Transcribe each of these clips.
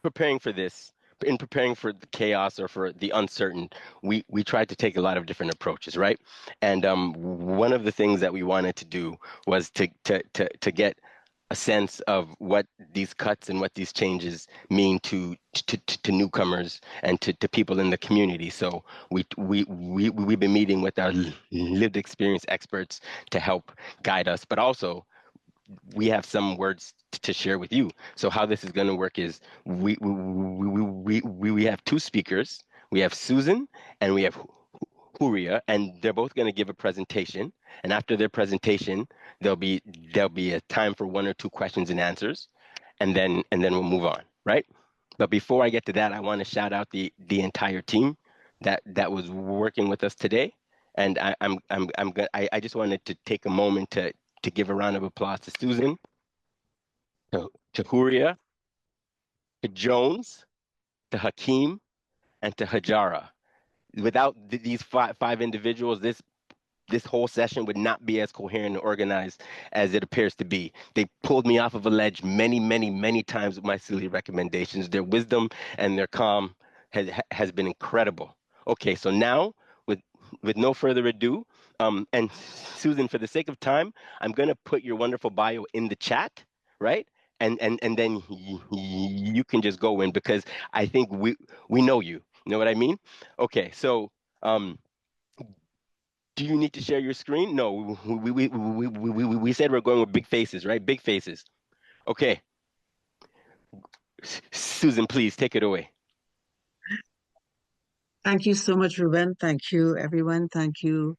preparing for this, in preparing for the chaos or for the uncertain, we tried to take a lot of different approaches, right? And one of the things that we wanted to do was to get a sense of what these cuts and what these changes mean to newcomers and to people in the community. So we've been meeting with our lived experience experts to help guide us, but also we have some words to share with you. So how this is going to work is we have two speakers. We have Susan and we have Horia, and they're both going to give a presentation. And after their presentation, there'll be a time for one or two questions and answers, and then we'll move on, right? But before I get to that, I want to shout out the entire team that was working with us today. And I just wanted to take a moment to give a round of applause to Susan, to Horia, to Jones, to Hakeem, and to Hajara. Without these five individuals, this whole session would not be as coherent and organized as it appears to be. They pulled me off of a ledge many, many, many times with my silly recommendations. Their wisdom and their calm has been incredible. Okay, so now, with no further ado, and Susan, for the sake of time, I'm going to put your wonderful bio in the chat, right? And then you can just go in, because I think we know you. You know what I mean? Okay, so do you need to share your screen? No, we said we're going with big faces, right? Big faces. Okay. Susan, please take it away. Thank you so much, Ruben. Thank you, everyone. Thank you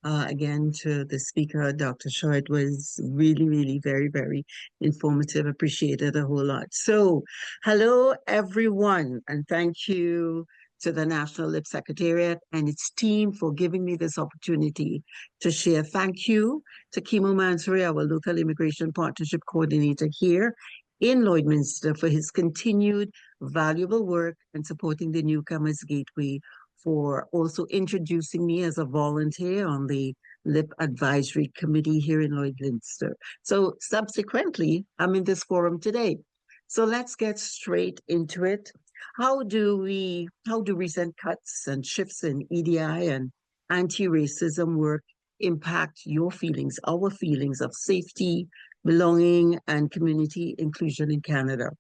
again to the speaker, Dr. Shaw. It was really, really very, very informative. Appreciated a whole lot. So, hello, everyone, and thank you to the National LIP Secretariat and its team for giving me this opportunity to share. Thank you to Kimo Mansouri, our local immigration partnership coordinator here in Lloydminster, for his continued valuable work and supporting the Newcomers Gateway, for also introducing me as a volunteer on the LIP Advisory Committee here in Lloydminster. So subsequently, I'm in this forum today. So let's get straight into it. How do recent cuts and shifts in EDI and anti-racism work impact your feelings, our feelings of safety, belonging, and community inclusion in Canada?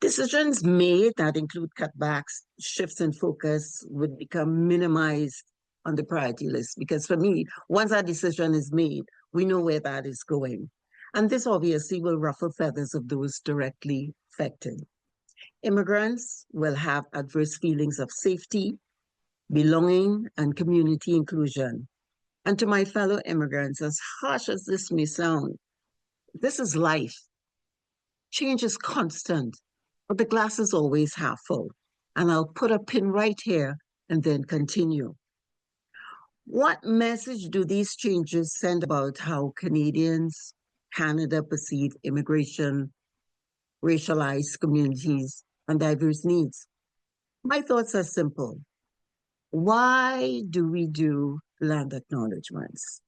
Decisions made that include cutbacks, shifts in focus would become minimized on the priority list, because for me, once that decision is made, we know where that is going. And this obviously will ruffle feathers of those directly affected. Immigrants will have adverse feelings of safety, belonging, and community inclusion. And to my fellow immigrants, as harsh as this may sound, this is life. Change is constant, but the glass is always half full. And I'll put a pin right here and then continue. What message do these changes send about how Canadians, Canada perceive immigration, racialized communities, and diverse needs? My thoughts are simple. Why do we do land acknowledgements?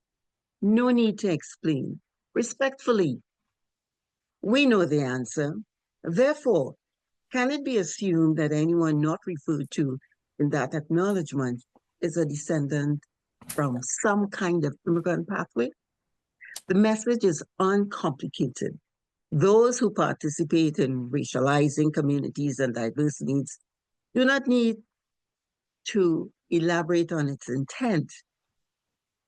No need to explain. Respectfully, we know the answer. Therefore, can it be assumed that anyone not referred to in that acknowledgement is a descendant from some kind of immigrant pathway? The message is uncomplicated. Those who participate in racializing communities and diverse needs do not need to elaborate on its intent,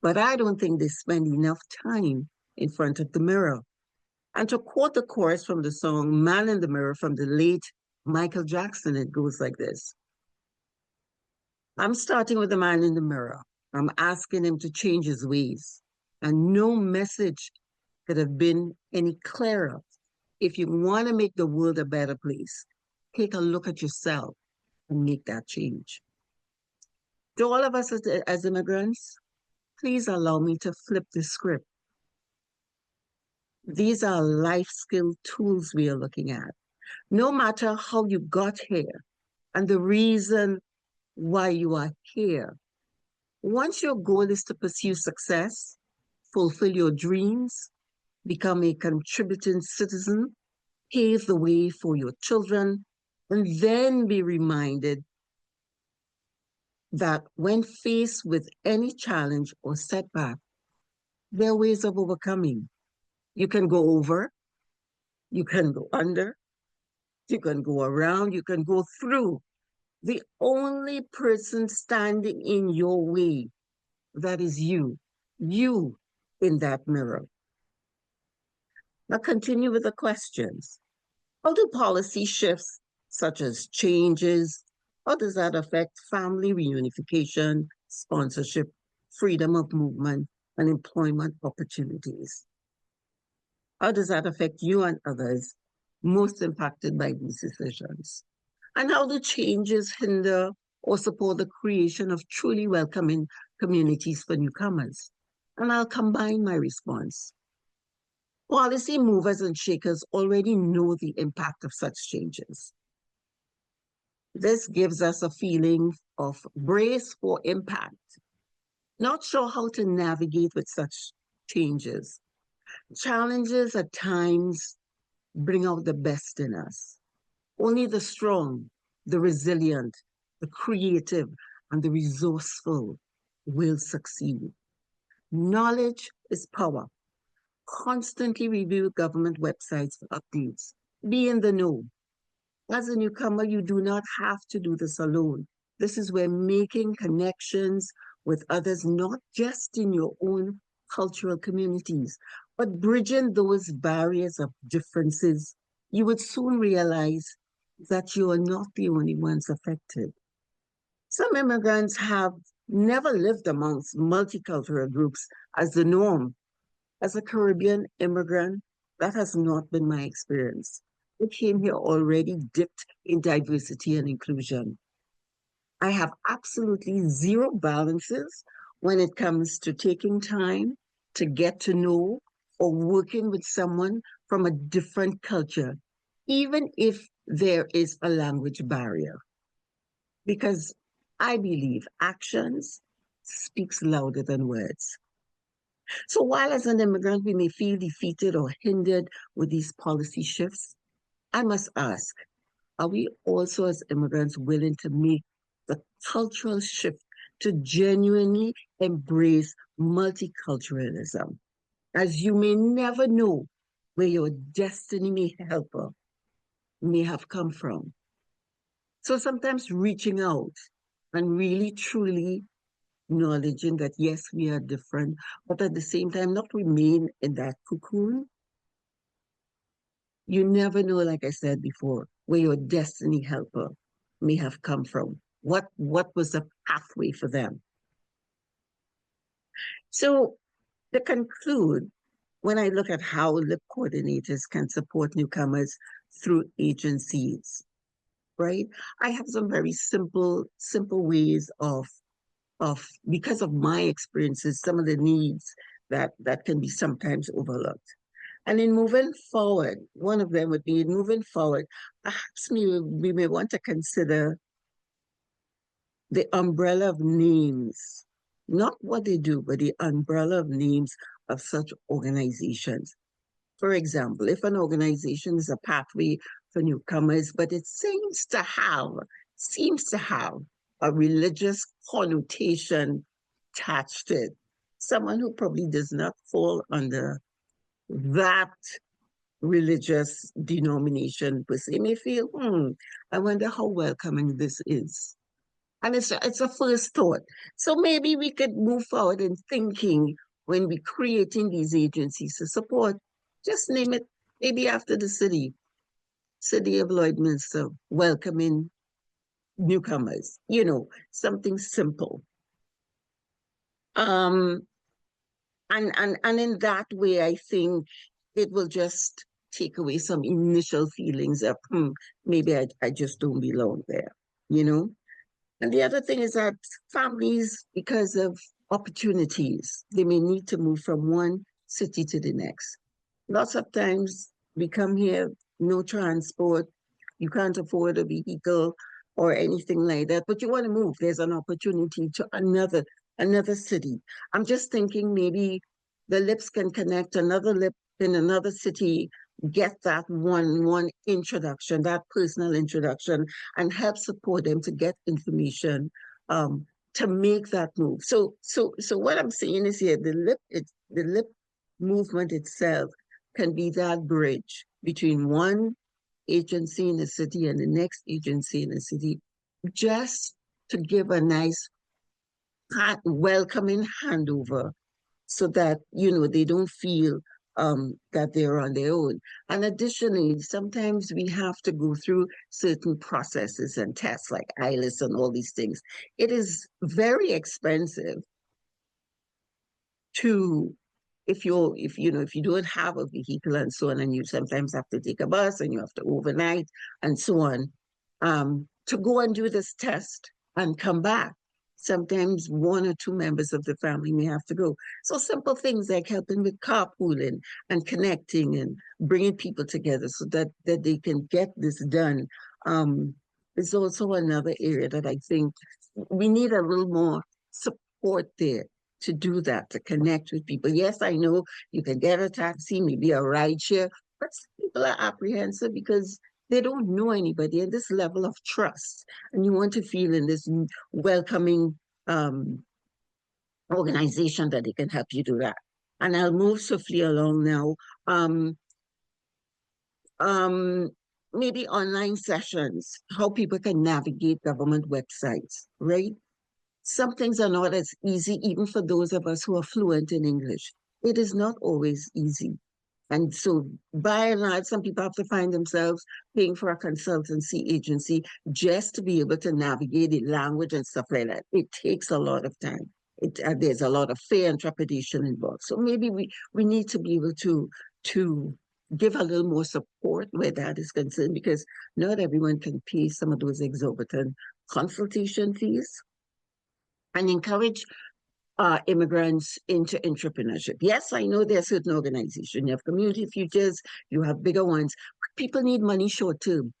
but I don't think they spend enough time in front of the mirror. And to quote the chorus from the song Man in the Mirror from the late Michael Jackson, it goes like this. I'm starting with the man in the mirror. I'm asking him to change his ways. And no message could have been any clearer. If you want to make the world a better place, take a look at yourself and make that change. To all of us as immigrants, please allow me to flip the script. These are life skill tools we are looking at. No matter how you got here and the reason why you are here, once your goal is to pursue success, fulfill your dreams, become a contributing citizen, pave the way for your children, and then be reminded that when faced with any challenge or setback, there are ways of overcoming. You can go over, you can go under, you can go around, you can go through. The only person standing in your way, that is you in that mirror. Now continue with the questions. How do policy shifts, such as changes, how does that affect family reunification, sponsorship, freedom of movement, and employment opportunities? How does that affect you and others most impacted by these decisions? And how do changes hinder or support the creation of truly welcoming communities for newcomers? And I'll combine my response. Policy movers and shakers already know the impact of such changes. This gives us a feeling of brace for impact. Not sure how to navigate with such changes. Challenges at times bring out the best in us. Only the strong, the resilient, the creative, and the resourceful will succeed. Knowledge is power. Constantly review government websites for updates. Be in the know. As a newcomer, you do not have to do this alone. This is where making connections with others, not just in your own cultural communities, but bridging those barriers of differences, you would soon realize that you are not the only ones affected. Some immigrants have never lived amongst multicultural groups as the norm. As a Caribbean immigrant, that has not been my experience. I came here already dipped in diversity and inclusion. I have absolutely zero balances when it comes to taking time to get to know or working with someone from a different culture, even if there is a language barrier. Because I believe actions speaks louder than words. So while as an immigrant we may feel defeated or hindered with these policy shifts, I must ask, are we also as immigrants willing to make the cultural shift to genuinely embrace multiculturalism? As you may never know where your destiny helper may have come from. So sometimes reaching out and really truly acknowledging that yes, we are different, but at the same time not remain in that cocoon. You never know, like I said before, where your destiny helper may have come from. What was the pathway for them? So to conclude, when I look at how LIP coordinators can support newcomers through agencies, right? I have some very simple ways of because of my experiences, some of the needs that can be sometimes overlooked. And in moving forward, one of them would be in moving forward, perhaps we may want to consider the umbrella of names, not what they do, but the umbrella of names of such organizations. For example, if an organization is a pathway for newcomers, but it seems to have a religious connotation attached to it, someone who probably does not fall under that religious denomination per se may feel, I wonder how welcoming this is. And it's a first thought. So maybe we could move forward in thinking when we're creating these agencies to support, just name it, maybe after the city of Lloydminster, welcoming newcomers, something simple. And in that way, I think it will just take away some initial feelings of, maybe I just don't belong there, And the other thing is that families, because of opportunities, they may need to move from one city to the next. Lots of times we come here, no transport, you can't afford a vehicle or anything like that, but you want to move. There's an opportunity to another city. I'm just thinking maybe the LIPs can connect another LIP in another city get that one introduction, that personal introduction, and help support them to get information to make that move. So what I'm saying is here, the lip movement itself can be that bridge between one agency in the city and the next agency in the city, just to give a nice welcoming handover so that, you know, they don't feel that they're on their own. And additionally, sometimes we have to go through certain processes and tests like IELTS and all these things. It is very expensive to, if you don't have a vehicle and so on, and you sometimes have to take a bus and you have to overnight and so on, to go and do this test and come back. Sometimes one or two members of the family may have to go. So simple things like helping with carpooling and connecting and bringing people together so that they can get this done is also another area that I think we need a little more support there to do that, to connect with people. Yes, I know you can get a taxi, maybe a ride share, but some people are apprehensive because they don't know anybody and this level of trust. And you want to feel in this welcoming organization that they can help you do that. And I'll move swiftly along now. Maybe online sessions, how people can navigate government websites, right? Some things are not as easy, even for those of us who are fluent in English. It is not always easy. And so by and large, some people have to find themselves paying for a consultancy agency just to be able to navigate the language and stuff like that. It takes a lot of time. There's a lot of fear and trepidation involved. So maybe we need to be able to give a little more support where that is concerned, because not everyone can pay some of those exorbitant consultation fees, and encourage immigrants into entrepreneurship. Yes, I know there are certain organizations. You have community futures, you have bigger ones, but people need money short term.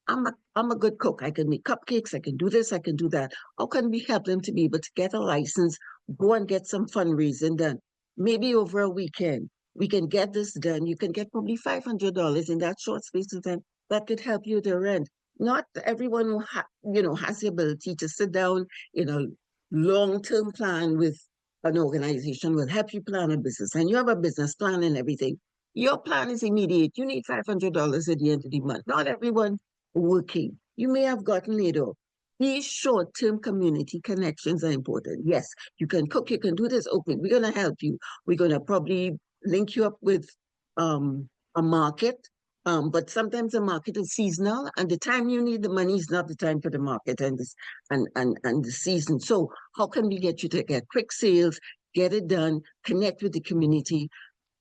I'm a good cook. I can make cupcakes. I can do this. I can do that. How can we help them to be able to get a license, go and get some fundraising done? Maybe over a weekend, we can get this done. You can get probably $500 in that short space of time. That could help you to rent. Not everyone who has the ability to sit down in a long-term plan with an organization will help you plan a business. And you have a business plan and everything. Your plan is immediate. You need $500 at the end of the month. Not everyone working. You may have gotten laid off. These short-term community connections are important. Yes, you can cook, you can do this. Okay, we're going to help you. We're going to probably link you up with a market. But sometimes the market is seasonal, and the time you need the money is not the time for the market and the season. So how can we get you to get quick sales, get it done, connect with the community,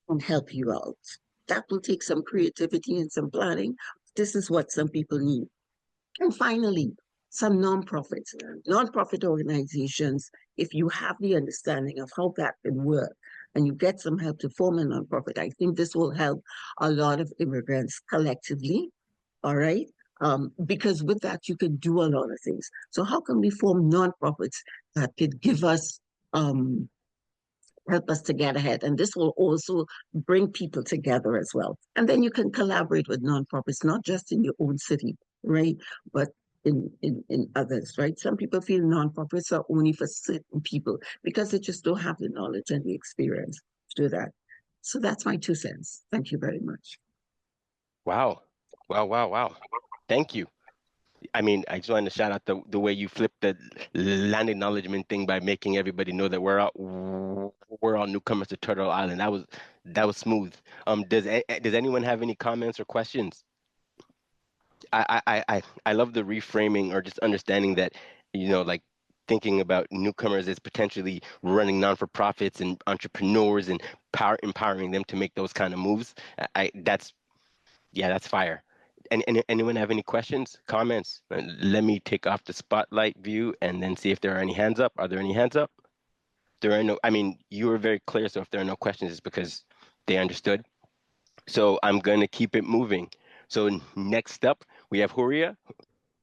and help you out? That will take some creativity and some planning. This is what some people need. And finally, some nonprofits, nonprofit organizations, if you have the understanding of how that can work and you get some help to form a nonprofit, I think this will help a lot of immigrants collectively, all right? Because with that, you can do a lot of things. So how can we form nonprofits that could give us, help us to get ahead? And this will also bring people together as well. And then you can collaborate with nonprofits, not just in your own city, right? But in others, right? Some people feel nonprofits are only for certain people because they just don't have the knowledge and the experience to do that. So that's my 2 cents. Thank you very much. Wow. Wow. Thank you. I mean, I just wanted to shout out the way you flipped the land acknowledgement thing by making everybody know that we're all newcomers to Turtle Island. That was smooth. Does anyone have any comments or questions? I love the reframing or just understanding that, like thinking about newcomers as potentially running non-for-profits and entrepreneurs and empowering them to make those kind of moves. That's fire. And anyone have any questions, comments? Let me take off the spotlight view and then see if there are any hands up. Are there any hands up? There are no. I mean, you were very clear. So if there are no questions, it's because they understood. So I'm going to keep it moving. So next up, we have Horia.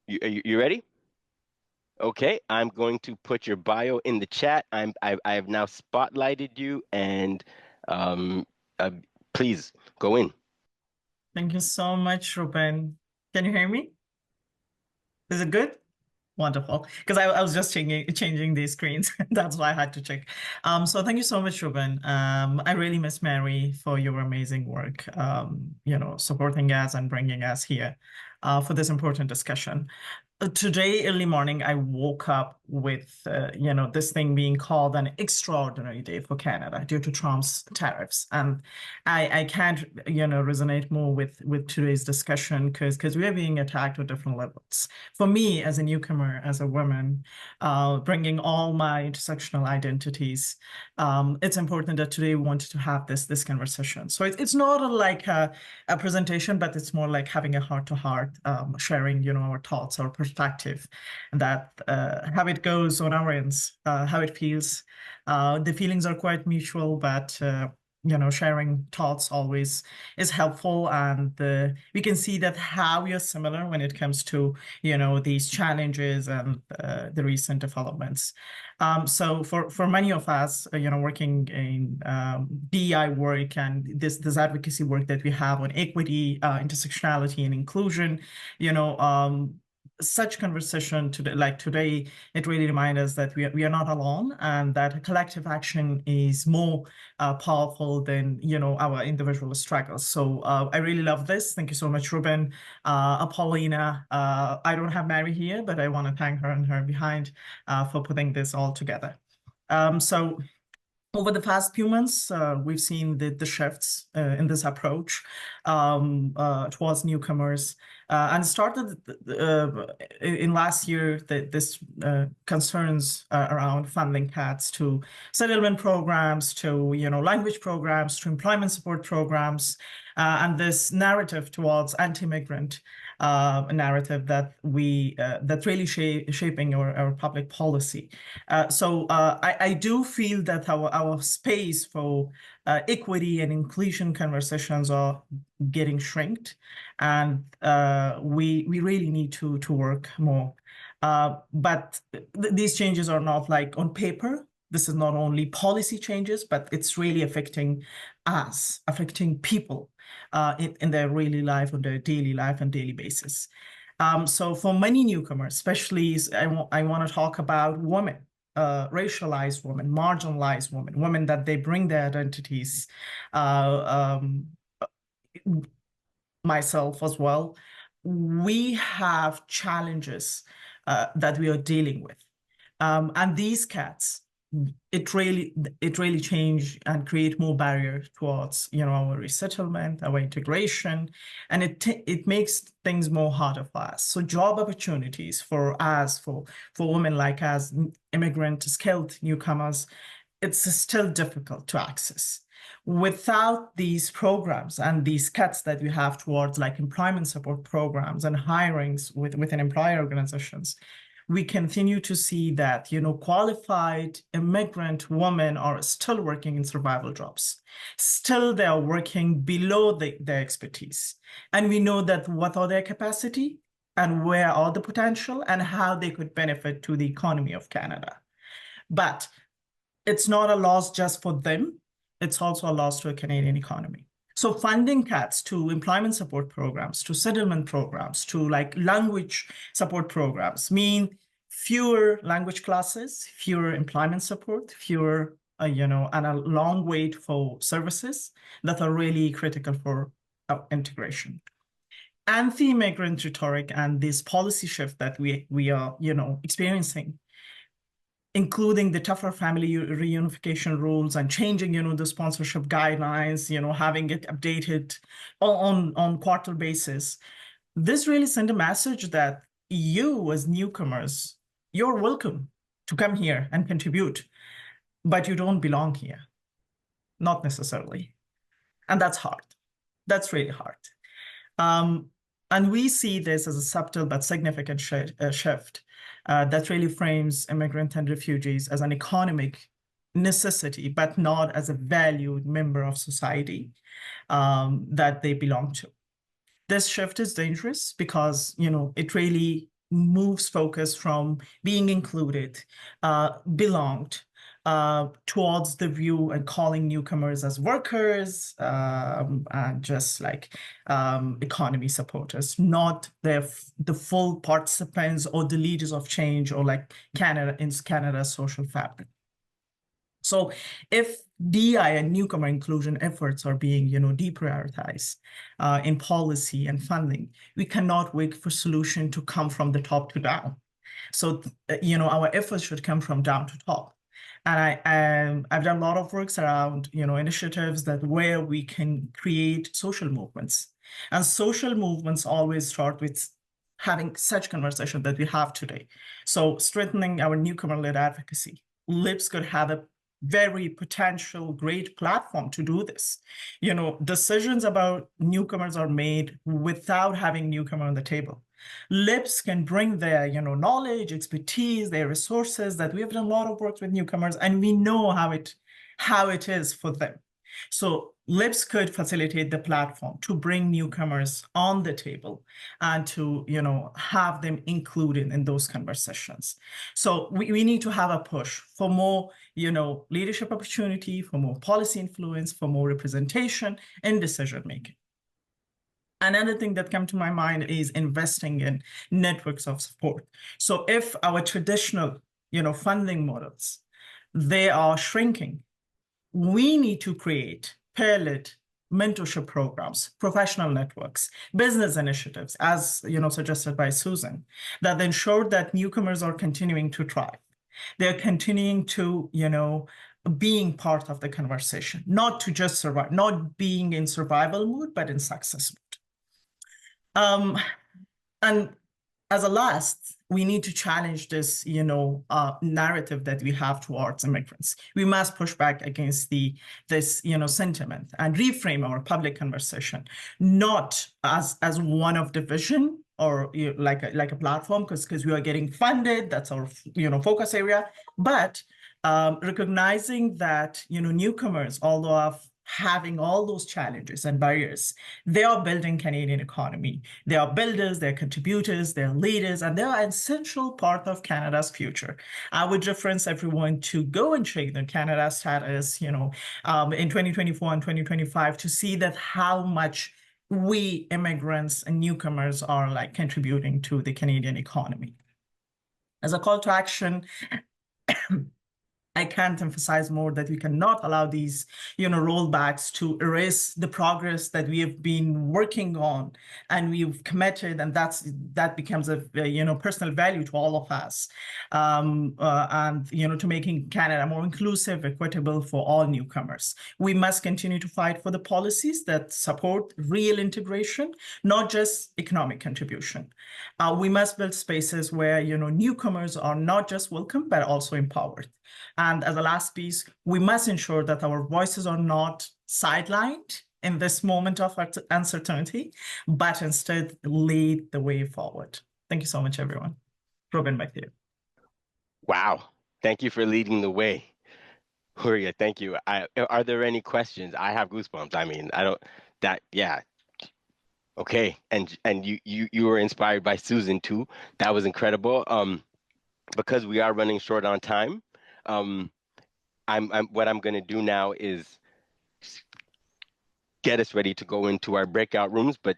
You ready? Okay, I'm going to put your bio in the chat. I have now spotlighted you, and please go in. Thank you so much, Ruben. Can you hear me? Is it good? Wonderful. Because I was just changing these screens. That's why I had to check. So thank you so much, Ruben. I really miss Mary for your amazing work, supporting us and bringing us here for this important discussion. Today, early morning, I woke up with, this thing being called an extraordinary day for Canada due to Trump's tariffs. And I can't, resonate more with today's discussion because we are being attacked at different levels. For me, as a newcomer, as a woman, bringing all my intersectional identities, it's important that today we wanted to have this conversation. So it's not like a presentation, but it's more like having a heart-to-heart, sharing, our thoughts, our perspective, and that how it goes on our ends, how it feels. The feelings are quite mutual, but sharing thoughts always is helpful, and we can see that how we are similar when it comes to these challenges and the recent developments. So for many of us, working in DEI work and this advocacy work that we have on equity, intersectionality, and inclusion, such conversation today, it really reminds us that we are not alone, and that collective action is more powerful than our individual struggles. So I really love this. Thank you so much, Ruben. Paulina, I don't have Mary here, but I want to thank her and her behind for putting this all together. So over the past few months, we've seen the shifts in this approach towards newcomers, and started in last year this concerns around funding cuts to settlement programs, to language programs, to employment support programs, and this narrative towards anti-immigrant narrative that that's really shaping our public policy. So I do feel that our space for equity and inclusion conversations are getting shrinked, and we really need to work more. But these changes are not like on paper. This is not only policy changes, but it's really affecting us, affecting people in their really life, on their daily life and daily basis. So for many newcomers, especially, I want to talk about women, racialized women, marginalized women, women that they bring their identities, myself as well. We have challenges that we are dealing with. And these cats, it really change and create more barriers towards our resettlement, our integration, and it makes things more harder for us. So job opportunities for us, for women like us, immigrant, skilled newcomers, it's still difficult to access. Without these programs and these cuts that we have towards like employment support programs and hirings within employer organizations, we continue to see that, qualified immigrant women are still working in survival jobs. Still, they are working below their expertise. And we know that what are their capacity and where are the potential and how they could benefit to the economy of Canada. But it's not a loss just for them. It's also a loss to a Canadian economy. So funding cuts to employment support programs, to settlement programs, to like language support programs mean fewer language classes, fewer employment support, fewer, and a long wait for services that are really critical for integration. Anti-immigrant rhetoric and this policy shift that we are, experiencing, including the tougher family reunification rules and changing, the sponsorship guidelines, having it updated on quarter basis. This really sent a message that you as newcomers, you're welcome to come here and contribute, but you don't belong here, not necessarily. And that's hard. That's really hard. And we see this as a subtle but significant shift that really frames immigrants and refugees as an economic necessity, but not as a valued member of society that they belong to. This shift is dangerous because, it really moves focus from being included, belonged, towards the view and calling newcomers as workers and just like economy supporters, not the full participants or the leaders of change or like Canada's social fabric. So if DI and newcomer inclusion efforts are being, deprioritized in policy and funding, we cannot wait for solution to come from the top to down. So, our efforts should come from down to top. And I've done a lot of works around, initiatives where we can create social movements. And social movements always start with having such conversation that we have today. So strengthening our newcomer-led advocacy. LIPS could have a very potential great platform to do this. Decisions about newcomers are made without having newcomer on the table. LIPS can bring their, knowledge, expertise, their resources that we have done a lot of work with newcomers, and we know how it is for them. So LIPS could facilitate the platform to bring newcomers on the table and to, have them included in those conversations. So we need to have a push for more, leadership opportunity, for more policy influence, for more representation in decision-making. Another thing that came to my mind is investing in networks of support. So if our traditional, funding models, they are shrinking, we need to create peer-led mentorship programs, professional networks, business initiatives, as suggested by Susan, that ensure that newcomers are continuing to thrive. They're continuing to, being part of the conversation, not to just survive, not being in survival mode, but in success mode. And as a last, we need to challenge this, narrative that we have towards immigrants. We must push back against this sentiment and reframe our public conversation, not as one of division or like a platform, because we are getting funded. That's our focus area, but recognizing that newcomers, although having all those challenges and barriers, they are building Canadian economy. They are builders, they're contributors, they're leaders, and they are an essential part of Canada's future. I would reference everyone to go and check the Canada status, in 2024 and 2025 to see that how much we immigrants and newcomers are like contributing to the Canadian economy. As a call to action, I can't emphasize more that we cannot allow these, rollbacks to erase the progress that we have been working on and we've committed, and that becomes a personal value to all of us, and to making Canada more inclusive, equitable for all newcomers. We must continue to fight for the policies that support real integration, not just economic contribution. We must build spaces where newcomers are not just welcome but also empowered. And as a last piece, we must ensure that our voices are not sidelined in this moment of uncertainty, but instead lead the way forward. Thank you so much, everyone. Robin, back to you. Wow. Thank you for leading the way. Horia, thank you. Are there any questions? I have goosebumps. I mean, yeah. Okay. And you were inspired by Susan too. That was incredible. Because we are running short on time, what I'm going to do now is get us ready to go into our breakout rooms, but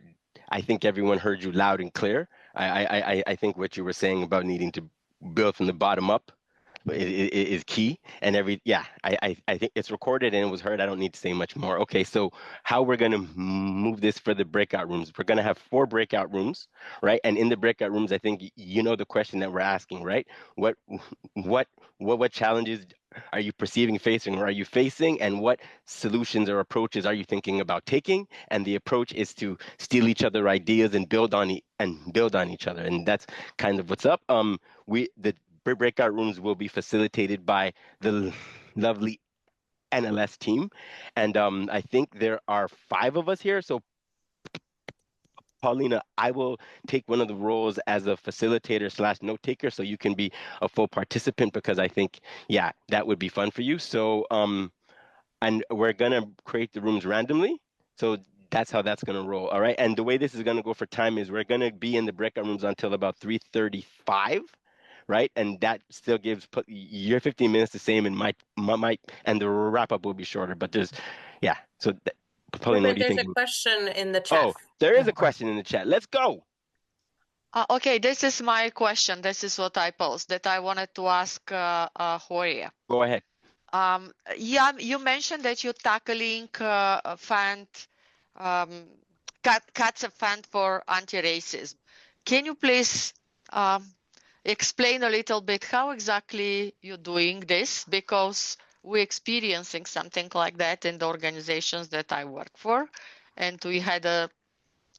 I think everyone heard you loud and clear. I think what you were saying about needing to build from the bottom up is key. And I think it's recorded and it was heard. I don't need to say much more. Okay, so how we're going to move this for the breakout rooms. We're going to have 4 breakout rooms, right? And in the breakout rooms, I think the question that we're asking, right? What challenges are you perceiving facing, or are you facing, and what solutions or approaches are you thinking about taking? And the approach is to steal each other ideas and build on each other. And that's kind of what's up. The breakout rooms will be facilitated by the lovely NLS team. And I think there are 5 of us here. So Paulina, I will take one of the roles as a facilitator / note taker, so you can be a full participant, because I think, that would be fun for you. So, and we're going to create the rooms randomly. So that's how that's going to roll. All right. And the way this is going to go for time is we're going to be in the breakout rooms until about 3:35. right? And that still gives your 15 minutes the same, and my and the wrap up will be shorter. But there's, yeah. So, Pauline, what do you There's think? a question in the chat. Oh, there is a question in the chat. Let's go. Okay, this is my question. This is what I posed that I wanted to ask Horia. Go ahead. Yeah, you mentioned that you're tackling a fund, CAS Fund for anti-racism. Can you please explain a little bit how exactly you're doing this? Because we're experiencing something like that in the organizations that I work for, and we had a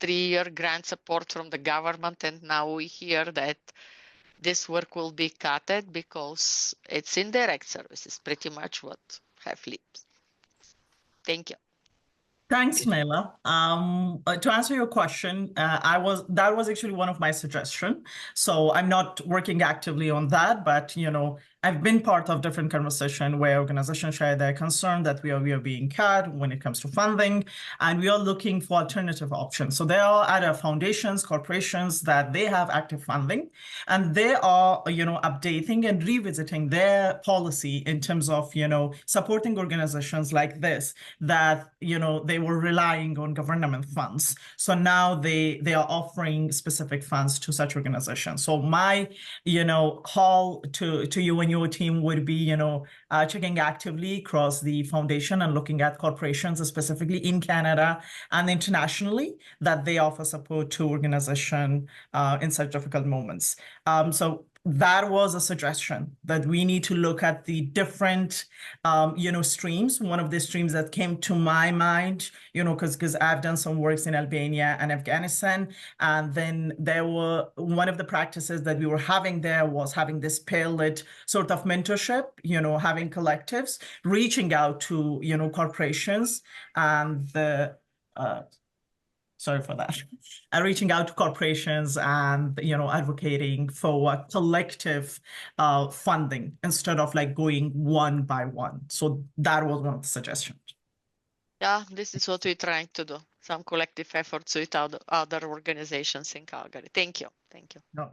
3-year grant support from the government, and now we hear that this work will be cut because it's indirect services, pretty much what have leaps. Thank you. Thanks, Mela. To answer your question, that was actually one of my suggestions. So I'm not working actively on that, but I've been part of different conversations where organizations share their concern that we are being cut when it comes to funding, and we are looking for alternative options. So there are other foundations, corporations that they have active funding, and they are updating and revisiting their policy in terms of supporting organizations like this that they were relying on government funds. So now they are offering specific funds to such organizations. So my call to you and your team would be checking actively across the foundation and looking at corporations, specifically in Canada and internationally, that they offer support to organizations in such difficult moments. So that was a suggestion that we need to look at the different, streams. One of the streams that came to my mind, because I've done some works in Albania and Afghanistan, and then there were one of the practices that we were having there was having this peer-led sort of mentorship, having collectives, reaching out to, corporations and the, sorry for that. Reaching out to corporations and advocating for collective funding instead of going one by one. So that was one of the suggestions. Yeah, this is what we're trying to do. Some collective efforts with other organizations in Calgary. Thank you. Thank you. No.